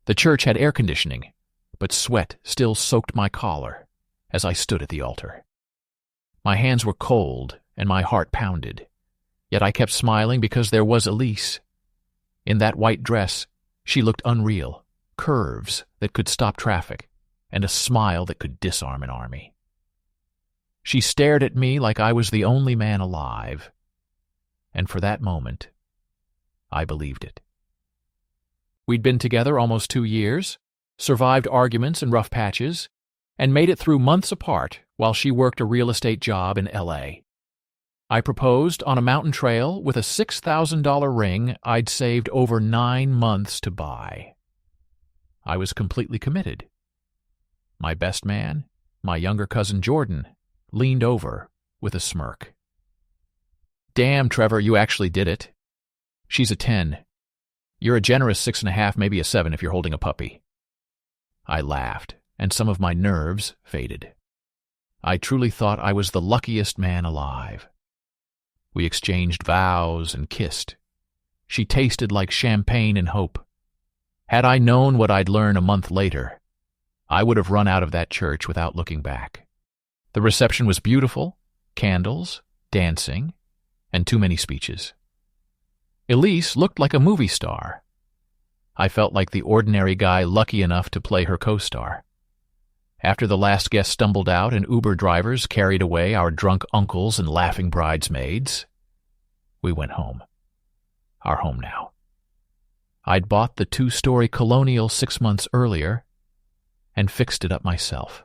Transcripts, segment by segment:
The church had air conditioning, but sweat still soaked my collar as I stood at the altar. My hands were cold and my heart pounded, yet I kept smiling because there was Elise. In that white dress, she looked unreal, curves that could stop traffic, and a smile that could disarm an army. She stared at me like I was the only man alive, and for that moment, I believed it. We'd been together almost 2 years, survived arguments and rough patches, and made it through months apart while she worked a real estate job in L.A. I proposed on a mountain trail with a $6,000 ring I'd saved over 9 months to buy. I was completely committed. My best man, my younger cousin Jordan, leaned over with a smirk. "Damn, Trevor, you actually did it. She's a 10. You're a generous 6.5, maybe a 7 if you're holding a puppy." I laughed, and some of my nerves faded. I truly thought I was the luckiest man alive. We exchanged vows and kissed. She tasted like champagne and hope. Had I known what I'd learn a month later, I would have run out of that church without looking back. The reception was beautiful, candles, dancing, and too many speeches. Elise looked like a movie star. I felt like the ordinary guy lucky enough to play her co-star. After the last guest stumbled out and Uber drivers carried away our drunk uncles and laughing bridesmaids, we went home. Our home now. I'd bought the 2-story colonial 6 months earlier and fixed it up myself.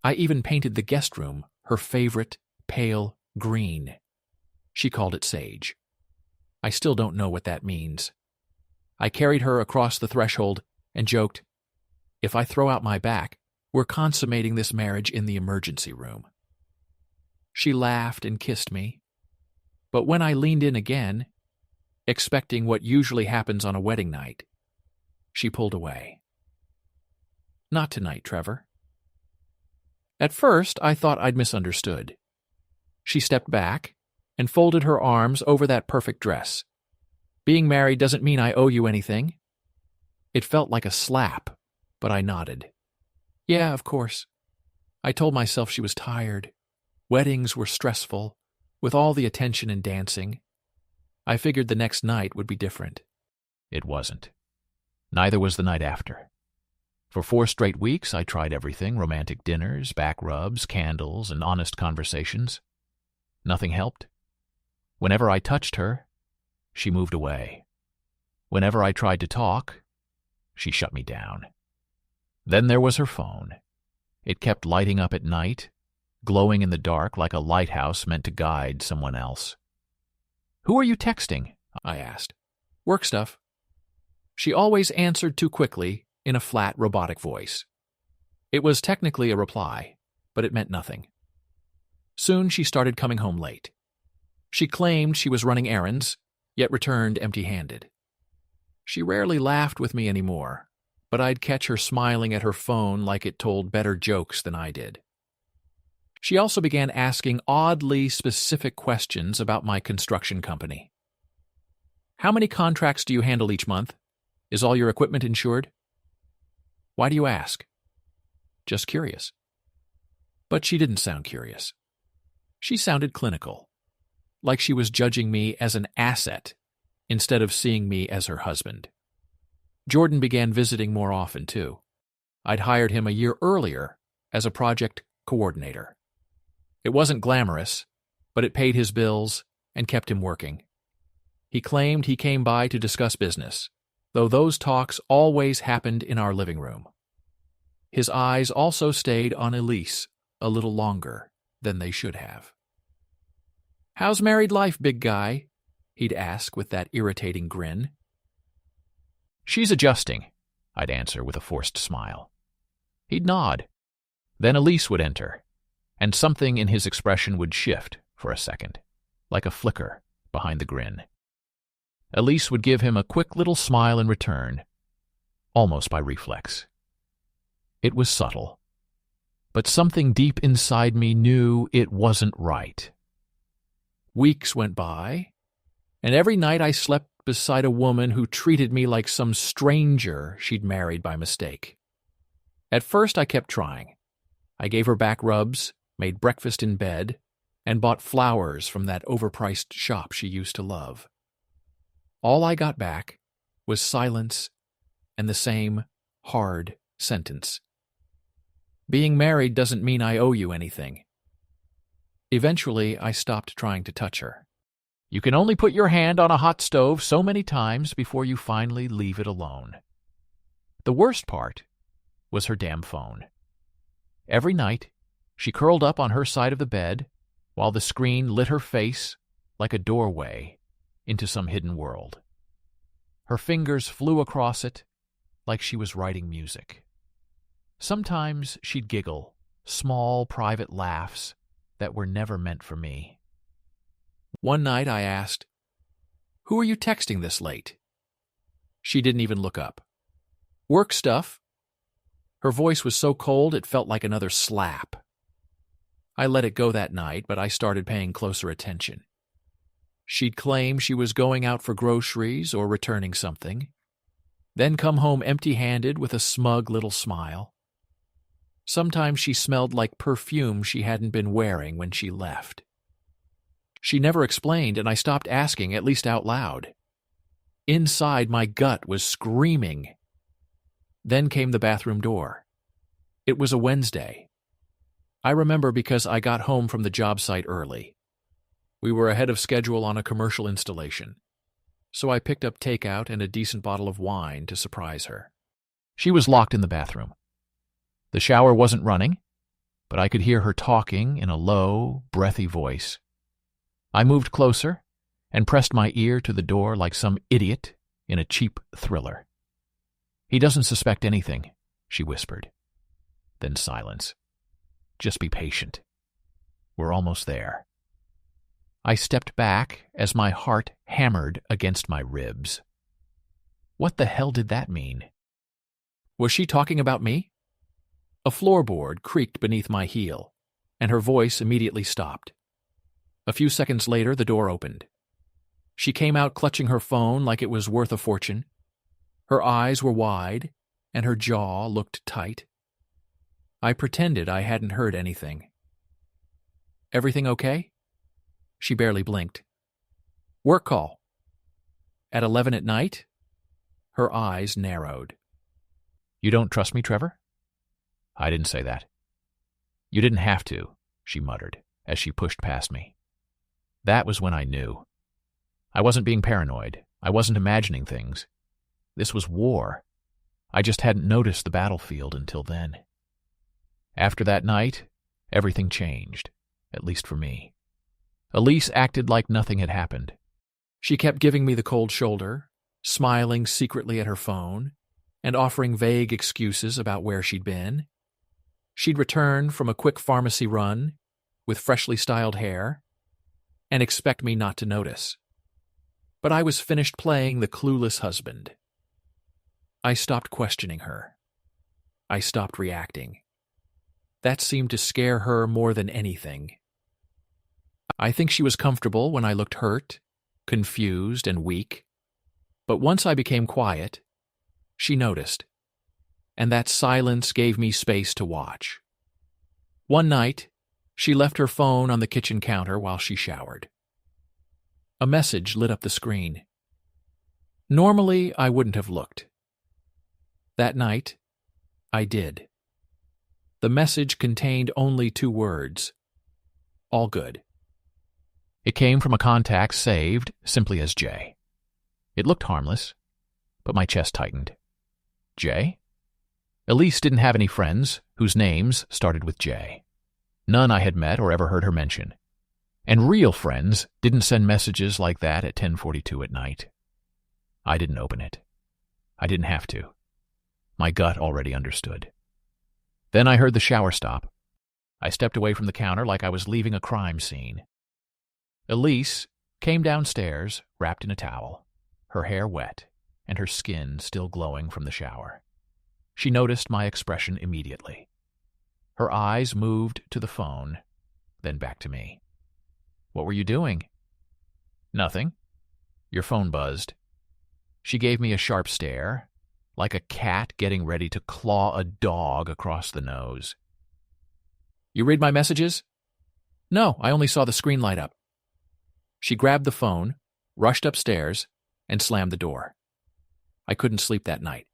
I even painted the guest room her favorite pale green. She called it sage. I still don't know what that means. I carried her across the threshold and joked, "If I throw out my back, we're consummating this marriage in the emergency room." She laughed and kissed me, but when I leaned in again, expecting what usually happens on a wedding night, she pulled away. "Not tonight, Trevor." At first, I thought I'd misunderstood. She stepped back and folded her arms over that perfect dress. "Being married doesn't mean I owe you anything." It felt like a slap, but I nodded. "Yeah, of course." I told myself she was tired. Weddings were stressful, with all the attention and dancing. I figured the next night would be different. It wasn't. Neither was the night after. For 4 straight weeks, I tried everything: romantic dinners, back rubs, candles, and honest conversations. Nothing helped. Whenever I touched her, she moved away. Whenever I tried to talk, she shut me down. Then there was her phone. It kept lighting up at night, glowing in the dark like a lighthouse meant to guide someone else. "Who are you texting?" I asked. "Work stuff." She always answered too quickly in a flat, robotic voice. It was technically a reply, but it meant nothing. Soon she started coming home late. She claimed she was running errands, yet returned empty-handed. She rarely laughed with me anymore, but I'd catch her smiling at her phone like it told better jokes than I did. She also began asking oddly specific questions about my construction company. "How many contracts do you handle each month? Is all your equipment insured?" "Why do you ask?" "Just curious." But she didn't sound curious. She sounded clinical, like she was judging me as an asset instead of seeing me as her husband. Jordan began visiting more often, too. I'd hired him a year earlier as a project coordinator. It wasn't glamorous, but it paid his bills and kept him working. He claimed he came by to discuss business, though those talks always happened in our living room. His eyes also stayed on Elise a little longer than they should have. "How's married life, big guy?" he'd ask with that irritating grin. "She's adjusting," I'd answer with a forced smile. He'd nod. Then Elise would enter, and something in his expression would shift for a second, like a flicker behind the grin. Elise would give him a quick little smile in return, almost by reflex. It was subtle, but something deep inside me knew it wasn't right. Weeks went by, and every night I slept beside a woman who treated me like some stranger she'd married by mistake. At first, I kept trying. I gave her back rubs, made breakfast in bed, and bought flowers from that overpriced shop she used to love. All I got back was silence and the same hard sentence. Being married doesn't mean I owe you anything. Eventually, I stopped trying to touch her. You can only put your hand on a hot stove so many times before you finally leave it alone. The worst part was her damn phone. Every night, she curled up on her side of the bed while the screen lit her face like a doorway into some hidden world. Her fingers flew across it like she was writing music. Sometimes she'd giggle, small private laughs that were never meant for me. One night I asked, "Who are you texting this late?" She didn't even look up. "Work stuff." Her voice was so cold it felt like another slap. I let it go that night, but I started paying closer attention. She'd claim she was going out for groceries or returning something, then come home empty-handed with a smug little smile. Sometimes she smelled like perfume she hadn't been wearing when she left. She never explained, and I stopped asking, at least out loud. Inside, my gut was screaming. Then came the bathroom door. It was a Wednesday. I remember because I got home from the job site early. We were ahead of schedule on a commercial installation, so I picked up takeout and a decent bottle of wine to surprise her. She was locked in the bathroom. The shower wasn't running, but I could hear her talking in a low, breathy voice. I moved closer and pressed my ear to the door like some idiot in a cheap thriller. "He doesn't suspect anything," she whispered. Then silence. "Just be patient. We're almost there." I stepped back as my heart hammered against my ribs. What the hell did that mean? Was she talking about me? A floorboard creaked beneath my heel, and her voice immediately stopped. A few seconds later, the door opened. She came out clutching her phone like it was worth a fortune. Her eyes were wide, and her jaw looked tight. I pretended I hadn't heard anything. "Everything okay?" She barely blinked. "Work call." At 11 at night? Her eyes narrowed. "You don't trust me, Trevor?" I didn't say that. "You didn't have to," she muttered as she pushed past me. That was when I knew. I wasn't being paranoid. I wasn't imagining things. This was war. I just hadn't noticed the battlefield until then. After that night, everything changed, at least for me. Elise acted like nothing had happened. She kept giving me the cold shoulder, smiling secretly at her phone, and offering vague excuses about where she'd been. She'd return from a quick pharmacy run, with freshly styled hair, and expect me not to notice. But I was finished playing the clueless husband. I stopped questioning her. I stopped reacting. That seemed to scare her more than anything. I think she was comfortable when I looked hurt, confused, and weak. But once I became quiet, she noticed, and that silence gave me space to watch. One night, she left her phone on the kitchen counter while she showered. A message lit up the screen. Normally, I wouldn't have looked. That night, I did. The message contained only 2 words. All good. It came from a contact saved simply as J. It looked harmless, but my chest tightened. J? Elise didn't have any friends whose names started with J. None I had met or ever heard her mention. And real friends didn't send messages like that at 10:42 at night. I didn't open it. I didn't have to. My gut already understood. Then I heard the shower stop. I stepped away from the counter like I was leaving a crime scene. Elise came downstairs, wrapped in a towel, her hair wet, and her skin still glowing from the shower. She noticed my expression immediately. Her eyes moved to the phone, then back to me. "What were you doing?" "Nothing." "Your phone buzzed." She gave me a sharp stare, like a cat getting ready to claw a dog across the nose. "You read my messages?" "No, I only saw the screen light up." She grabbed the phone, rushed upstairs, and slammed the door. I couldn't sleep that night.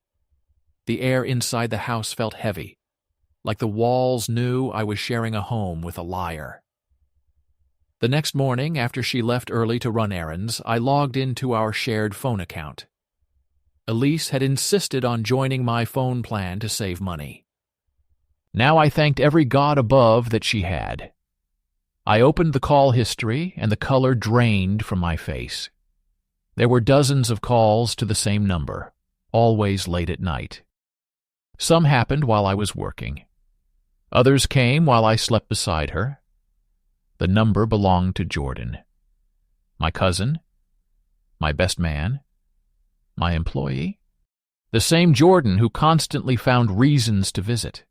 The air inside the house felt heavy, like the walls knew I was sharing a home with a liar. The next morning, after she left early to run errands, I logged into our shared phone account. Elise had insisted on joining my phone plan to save money. Now I thanked every god above that she had. I opened the call history, and the color drained from my face. There were dozens of calls to the same number, always late at night. Some happened while I was working. Others came while I slept beside her. The number belonged to Jordan. My cousin, my best man, my employee. The same Jordan who constantly found reasons to visit.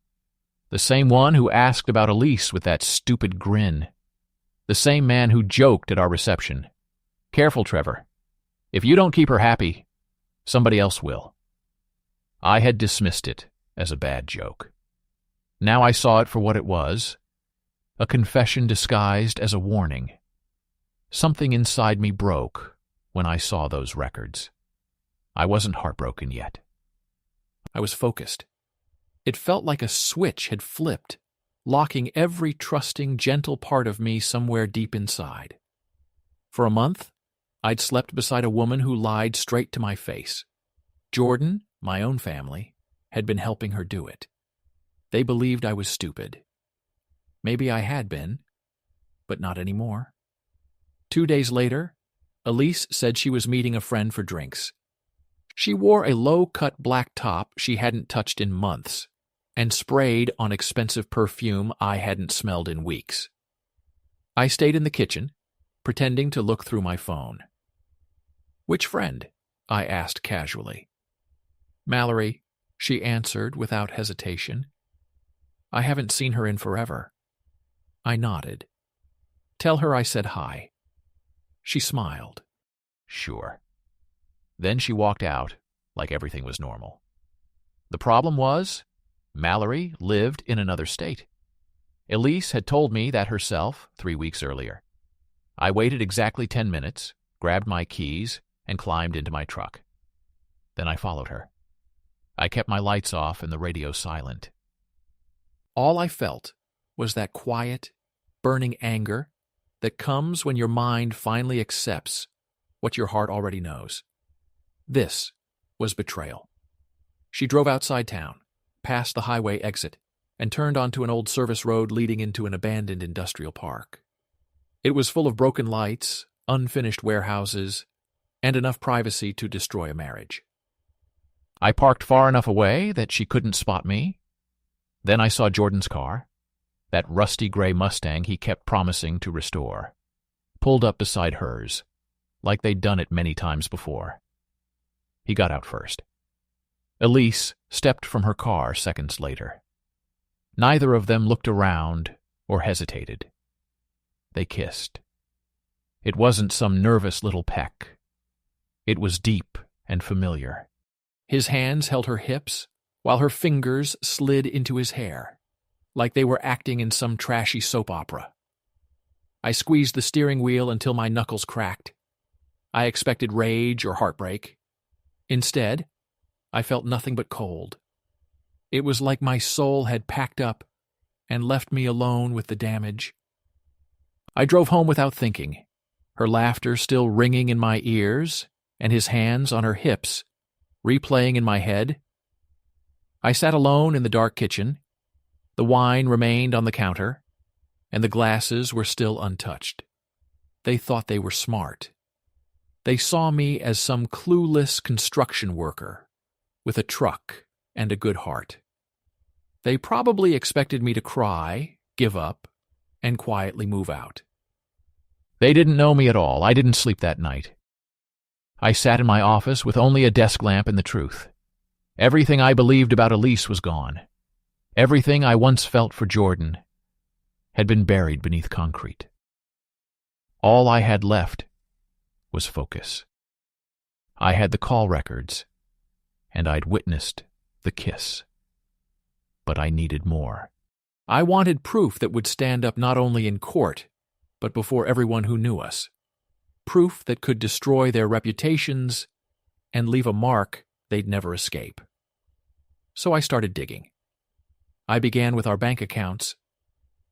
The same one who asked about Elise with that stupid grin. The same man who joked at our reception. "Careful, Trevor. If you don't keep her happy, somebody else will." I had dismissed it as a bad joke. Now I saw it for what it was, a confession disguised as a warning. Something inside me broke when I saw those records. I wasn't heartbroken yet. I was focused. It felt like a switch had flipped, locking every trusting, gentle part of me somewhere deep inside. For a month, I'd slept beside a woman who lied straight to my face. Jordan, my own family, had been helping her do it. They believed I was stupid. Maybe I had been, but not anymore. 2 days later, Elise said she was meeting a friend for drinks. She wore a low-cut black top she hadn't touched in months, and sprayed on expensive perfume I hadn't smelled in weeks. I stayed in the kitchen, pretending to look through my phone. "Which friend?" I asked casually. "Mallory," she answered without hesitation. "I haven't seen her in forever." I nodded. "Tell her I said hi." She smiled. "Sure." Then she walked out like everything was normal. The problem was, Mallory lived in another state. Elise had told me that herself 3 weeks earlier. I waited exactly 10 minutes, grabbed my keys, and climbed into my truck. Then I followed her. I kept my lights off and the radio silent. All I felt was that quiet, burning anger that comes when your mind finally accepts what your heart already knows. This was betrayal. She drove outside town, past the highway exit, and turned onto an old service road leading into an abandoned industrial park. It was full of broken lights, unfinished warehouses, and enough privacy to destroy a marriage. I parked far enough away that she couldn't spot me. Then I saw Jordan's car, that rusty gray Mustang he kept promising to restore, pulled up beside hers, like they'd done it many times before. He got out first. Elise stepped from her car seconds later. Neither of them looked around or hesitated. They kissed. It wasn't some nervous little peck. It was deep and familiar. His hands held her hips, while her fingers slid into his hair, like they were acting in some trashy soap opera. I squeezed the steering wheel until my knuckles cracked. I expected rage or heartbreak. Instead, I felt nothing but cold. It was like my soul had packed up and left me alone with the damage. I drove home without thinking, her laughter still ringing in my ears and his hands on her hips, replaying in my head. I sat alone in the dark kitchen. The wine remained on the counter, and the glasses were still untouched. They thought they were smart. They saw me as some clueless construction worker with a truck and a good heart. They probably expected me to cry, give up, and quietly move out. They didn't know me at all. I didn't sleep that night. I sat in my office with only a desk lamp and the truth. Everything I believed about Elise was gone. Everything I once felt for Jordan had been buried beneath concrete. All I had left was focus. I had the call records, and I'd witnessed the kiss. But I needed more. I wanted proof that would stand up not only in court, but before everyone who knew us. Proof that could destroy their reputations and leave a mark they'd never escape. So I started digging. I began with our bank accounts.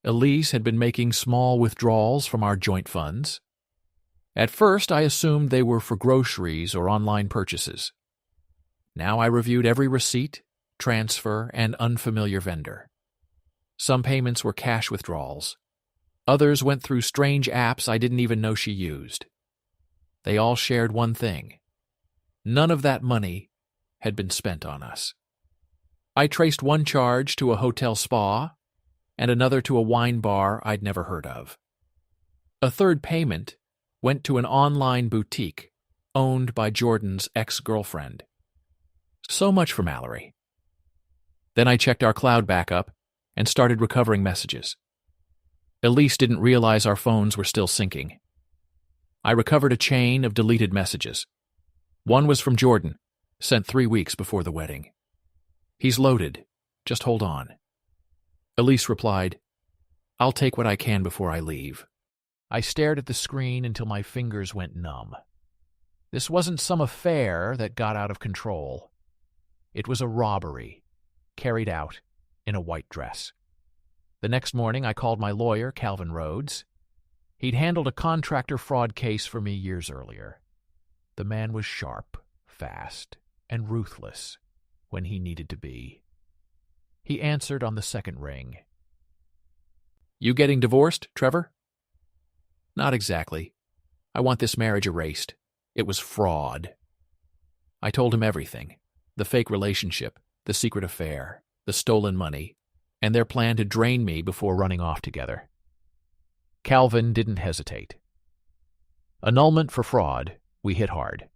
Elise had been making small withdrawals from our joint funds. At first, I assumed they were for groceries or online purchases. Now I reviewed every receipt, transfer, and unfamiliar vendor. Some payments were cash withdrawals. Others went through strange apps I didn't even know she used. They all shared one thing. None of that money had been spent on us. I traced one charge to a hotel spa and another to a wine bar I'd never heard of. A third payment went to an online boutique owned by Jordan's ex-girlfriend. So much for Mallory. Then I checked our cloud backup and started recovering messages. Elise didn't realize our phones were still syncing. I recovered a chain of deleted messages. One was from Jordan, sent 3 weeks before the wedding. "He's loaded. Just hold on." Elise replied, "I'll take what I can before I leave." I stared at the screen until my fingers went numb. This wasn't some affair that got out of control. It was a robbery, carried out in a white dress. The next morning, I called my lawyer, Calvin Rhodes. He'd handled a contractor fraud case for me years earlier. The man was sharp, fast, and ruthless when he needed to be. He answered on the second ring. "You getting divorced, Trevor?" "Not exactly. I want this marriage erased. It was fraud." I told him everything. The fake relationship, the secret affair, the stolen money, and their plan to drain me before running off together. Calvin didn't hesitate. Annulment for fraud, we hit hard.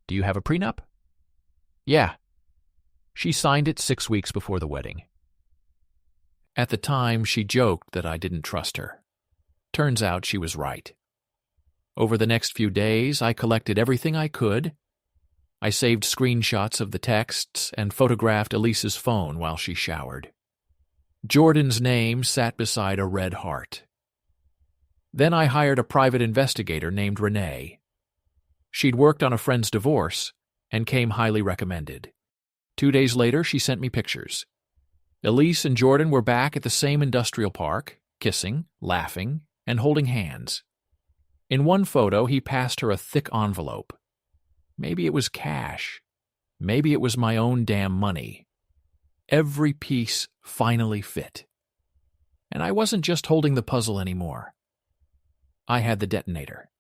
"Do you have a prenup?" "Yeah." She signed it 6 weeks before the wedding. At the time, she joked that I didn't trust her. Turns out she was right. Over the next few days, I collected everything I could. I saved screenshots of the texts and photographed Elise's phone while she showered. Jordan's name sat beside a red heart. Then I hired a private investigator named Renee. She'd worked on a friend's divorce and came highly recommended. 2 days later, she sent me pictures. Elise and Jordan were back at the same industrial park, kissing, laughing, and holding hands. In one photo, he passed her a thick envelope. Maybe it was cash. Maybe it was my own damn money. Every piece finally fit. And I wasn't just holding the puzzle anymore. I had the detonator.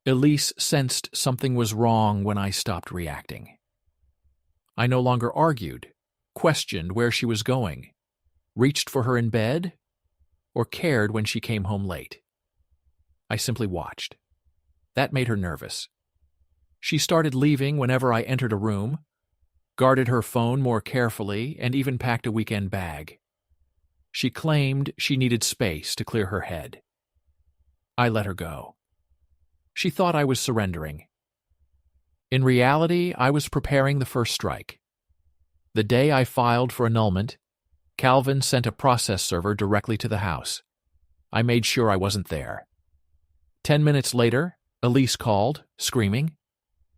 Elise sensed something was wrong when I stopped reacting. I no longer argued, questioned where she was going, reached for her in bed, or cared when she came home late. I simply watched. That made her nervous. She started leaving whenever I entered a room, guarded her phone more carefully, and even packed a weekend bag. She claimed she needed space to clear her head. I let her go. She thought I was surrendering. In reality, I was preparing the first strike. The day I filed for annulment, Calvin sent a process server directly to the house. I made sure I wasn't there. 10 minutes later, Elise called, screaming,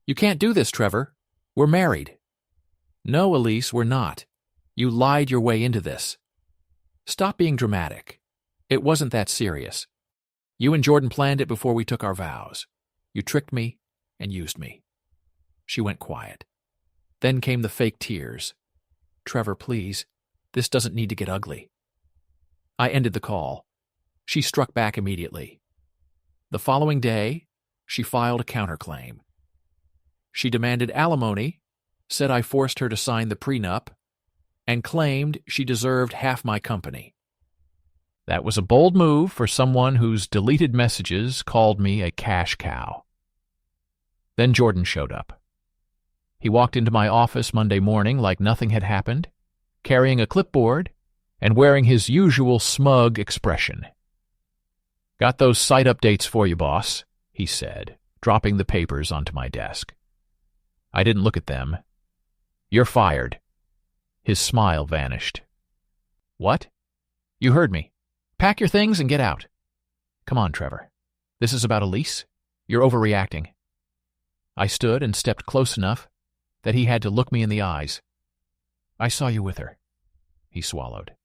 "You can't do this, Trevor. We're married." "No, Elise, we're not. You lied your way into this." "Stop being dramatic. It wasn't that serious. You and Jordan planned it before we took our vows. You tricked me and used me." She went quiet. Then came the fake tears. "Trevor, please. This doesn't need to get ugly." I ended the call. She struck back immediately. The following day, she filed a counterclaim. She demanded alimony, said I forced her to sign the prenup, and claimed she deserved half my company. That was a bold move for someone whose deleted messages called me a cash cow. Then Jordan showed up. He walked into my office Monday morning like nothing had happened, carrying a clipboard and wearing his usual smug expression. "Got those site updates for you, boss," he said, dropping the papers onto my desk. I didn't look at them. "You're fired." His smile vanished. "What?" "You heard me. Pack your things and get out." "Come on, Trevor. This is about Elise. You're overreacting." I stood and stepped close enough that he had to look me in the eyes. "I saw you with her." He swallowed.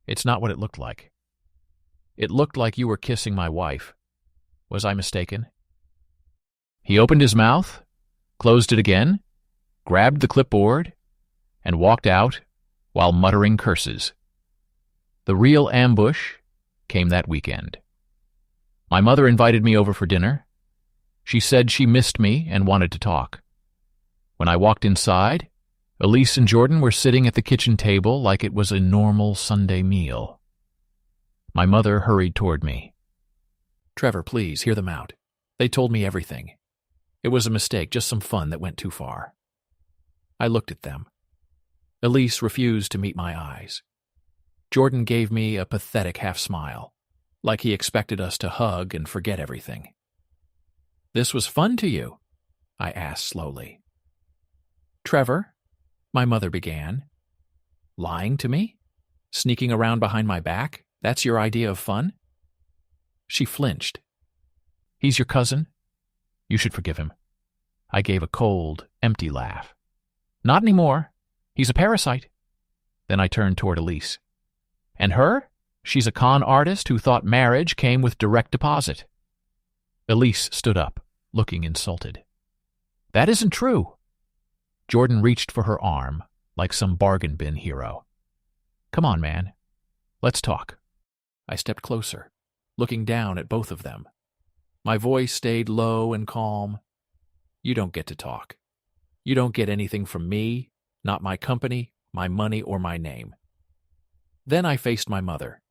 "It's not what it looked like. It looked like you were kissing my wife. Was I mistaken?" He opened his mouth, closed it again, grabbed the clipboard, and walked out while muttering curses. The real ambush came that weekend. My mother invited me over for dinner. She said she missed me and wanted to talk. When I walked inside, Elise and Jordan were sitting at the kitchen table like it was a normal Sunday meal. My mother hurried toward me. "Trevor, please, hear them out. They told me everything. It was a mistake, just some fun that went too far." I looked at them. Elise refused to meet my eyes. Jordan gave me a pathetic half-smile, like he expected us to hug and forget everything. "This was fun to you?" I asked slowly. "Trevor," my mother began, "lying to me? Sneaking around behind my back? That's your idea of fun?" She flinched. "He's your cousin. You should forgive him." I gave a cold, empty laugh. "Not anymore. He's a parasite." Then I turned toward Elise. "And her? She's a con artist who thought marriage came with direct deposit." Elise stood up, looking insulted. "That isn't true." Jordan reached for her arm, like some bargain bin hero. "Come on, man. Let's talk." I stepped closer, looking down at both of them. My voice stayed low and calm. "You don't get to talk. You don't get anything from me, not my company, my money, or my name." Then I faced my mother.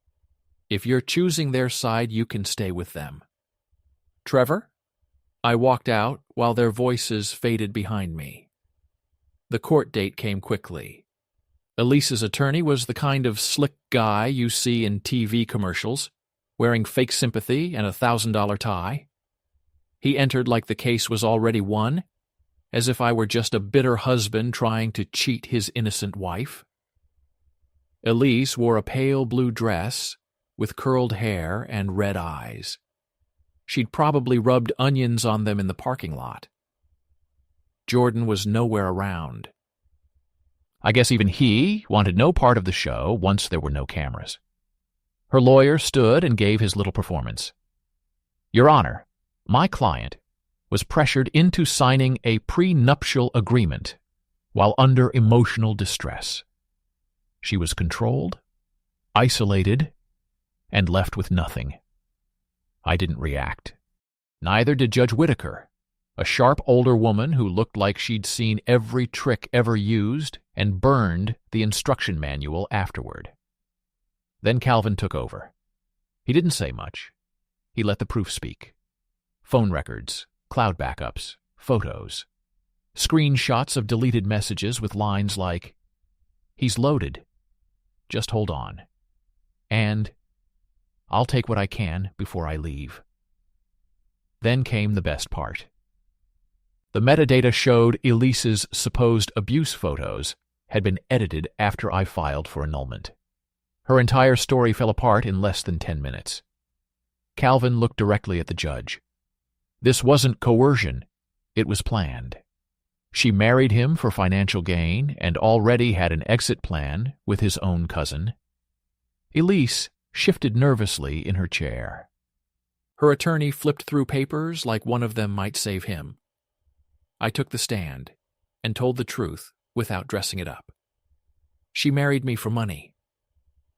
"If you're choosing their side, you can stay with them." "Trevor?" I walked out while their voices faded behind me. The court date came quickly. Elise's attorney was the kind of slick guy you see in TV commercials, wearing fake sympathy and a $1,000 tie. He entered like the case was already won, as if I were just a bitter husband trying to cheat his innocent wife. Elise wore a pale blue dress with curled hair and red eyes. She'd probably rubbed onions on them in the parking lot. Jordan was nowhere around. I guess even he wanted no part of the show once there were no cameras. Her lawyer stood and gave his little performance. "Your Honor, my client was pressured into signing a prenuptial agreement while under emotional distress. She was controlled, isolated, and left with nothing." I didn't react. Neither did Judge Whitaker, a sharp older woman who looked like she'd seen every trick ever used and burned the instruction manual afterward. Then Calvin took over. He didn't say much. He let the proof speak. Phone records, cloud backups, photos, screenshots of deleted messages with lines like, "He's loaded. Just hold on." And, "I'll take what I can before I leave." Then came the best part. The metadata showed Elise's supposed abuse photos had been edited after I filed for annulment. Her entire story fell apart in less than 10 minutes. Calvin looked directly at the judge. This wasn't coercion. It was planned. She married him for financial gain and already had an exit plan with his own cousin. Elise shifted nervously in her chair. Her attorney flipped through papers like one of them might save him. I took the stand and told the truth without dressing it up. She married me for money.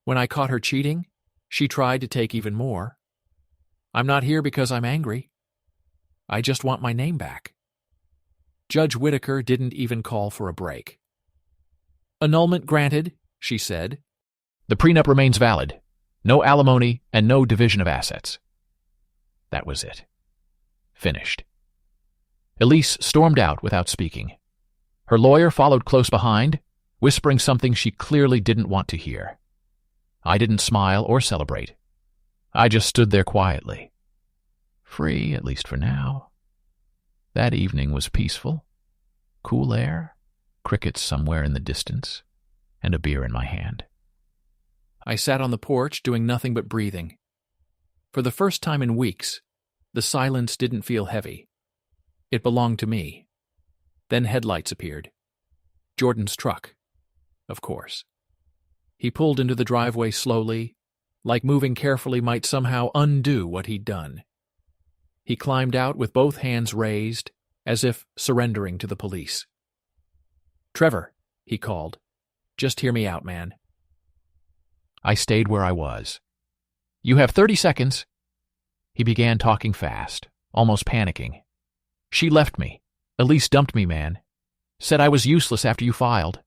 When I caught her cheating, she tried to take even more. I'm not here because I'm angry. I just want my name back. Judge Whitaker didn't even call for a break. "Annulment granted," she said. "The prenup remains valid. No alimony and no division of assets." That was it. Finished. Elise stormed out without speaking. Her lawyer followed close behind, whispering something she clearly didn't want to hear. I didn't smile or celebrate. I just stood there quietly. Free, at least for now. That evening was peaceful, Cool air, crickets somewhere in the distance, and a beer in my hand. I sat on the porch doing nothing but breathing. For the first time in weeks, the silence didn't feel heavy. It belonged to me. Then headlights appeared. Jordan's truck, of course. He pulled into the driveway slowly, like moving carefully might somehow undo what he'd done. He climbed out with both hands raised, as if surrendering to the police. "Trevor," he called, "just hear me out, man." I stayed where I was. "You have 30 seconds. He began talking fast, almost panicking. "She left me. Elise dumped me, man. Said I was useless after you filed.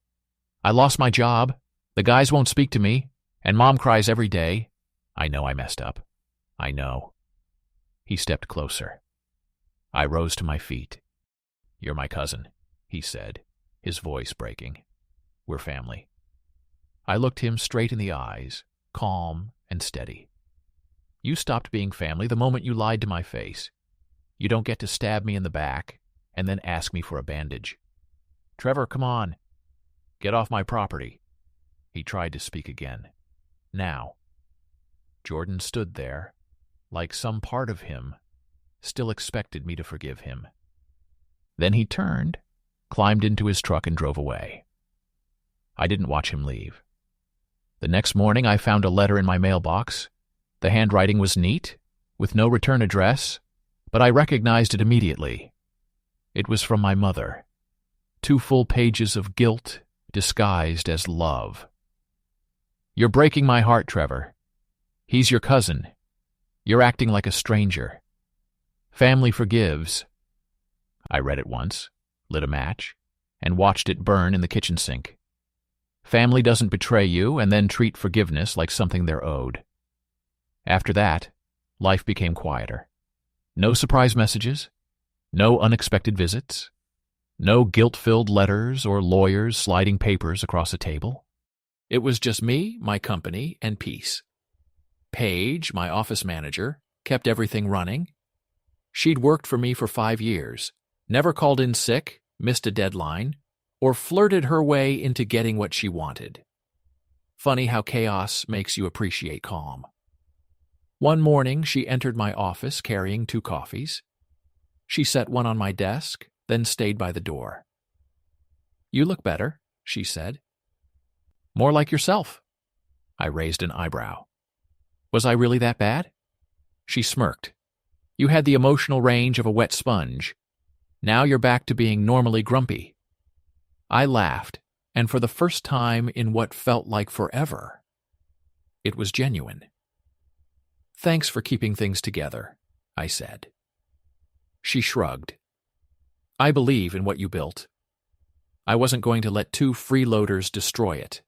I lost my job. The guys won't speak to me, and Mom cries every day. I know I messed up. I know." He stepped closer. I rose to my feet. "You're my cousin," he said, his voice breaking. "We're family." I looked him straight in the eyes, calm and steady. "You stopped being family the moment you lied to my face. You don't get to stab me in the back and then ask me for a bandage. Trevor, come on. Get off my property." He tried to speak again. "Now." Jordan stood there, like some part of him still expected me to forgive him. Then he turned, climbed into his truck and drove away. I didn't watch him leave. The next morning I found a letter in my mailbox. The handwriting was neat, with no return address, but I recognized it immediately. It was from my mother. 2 full pages of guilt disguised as love. "You're breaking my heart, Trevor. He's your cousin. You're acting like a stranger. Family forgives." I read it once, lit a match, and watched it burn in the kitchen sink. Family doesn't betray you and then treat forgiveness like something they're owed. After that, life became quieter. No surprise messages, no unexpected visits, no guilt-filled letters or lawyers sliding papers across a table. It was just me, my company, and peace. Paige, my office manager, kept everything running. She'd worked for me for 5 years, never called in sick, missed a deadline, or flirted her way into getting what she wanted. Funny how chaos makes you appreciate calm. One morning, she entered my office carrying 2 coffees. She set one on my desk, then stayed by the door. "You look better," she said. "More like yourself." I raised an eyebrow. "Was I really that bad?" She smirked. "You had the emotional range of a wet sponge. Now you're back to being normally grumpy." I laughed, and for the first time in what felt like forever, it was genuine. "Thanks for keeping things together," I said. She shrugged. "I believe in what you built. I wasn't going to let 2 freeloaders destroy it."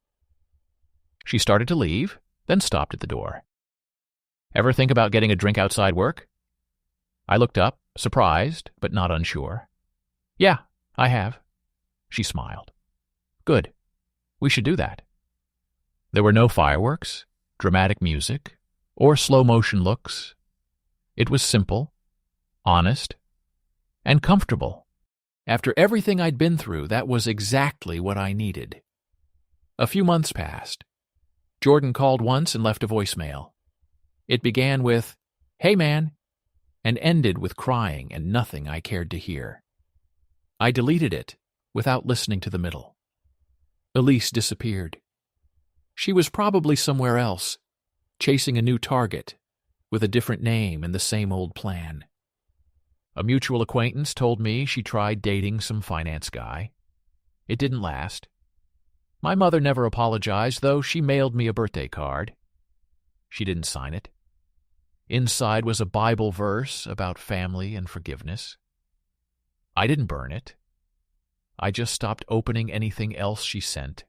She started to leave, then stopped at the door. "Ever think about getting a drink outside work?" I looked up, surprised, but not unsure. "Yeah, I have." She smiled. "Good. We should do that." There were no fireworks, dramatic music, or slow-motion looks. It was simple, honest, and comfortable. After everything I'd been through, that was exactly what I needed. A few months passed. Jordan called once and left a voicemail. It began with, "Hey, man," and ended with crying and nothing I cared to hear. I deleted it without listening to the middle. Elise disappeared. She was probably somewhere else, chasing a new target, with a different name and the same old plan. A mutual acquaintance told me she tried dating some finance guy. It didn't last. My mother never apologized, though she mailed me a birthday card. She didn't sign it. Inside was a Bible verse about family and forgiveness. I didn't burn it. I just stopped opening anything else she sent.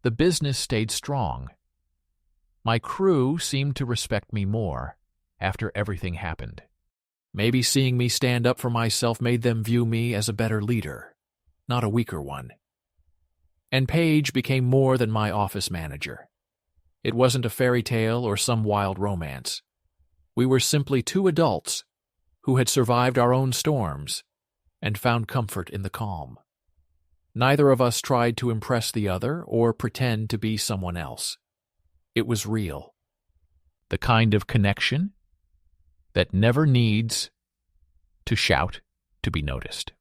The business stayed strong. My crew seemed to respect me more after everything happened. Maybe seeing me stand up for myself made them view me as a better leader, not a weaker one. And Paige became more than my office manager. It wasn't a fairy tale or some wild romance. We were simply 2 adults who had survived our own storms and found comfort in the calm. Neither of us tried to impress the other or pretend to be someone else. It was real. The kind of connection that never needs to shout to be noticed.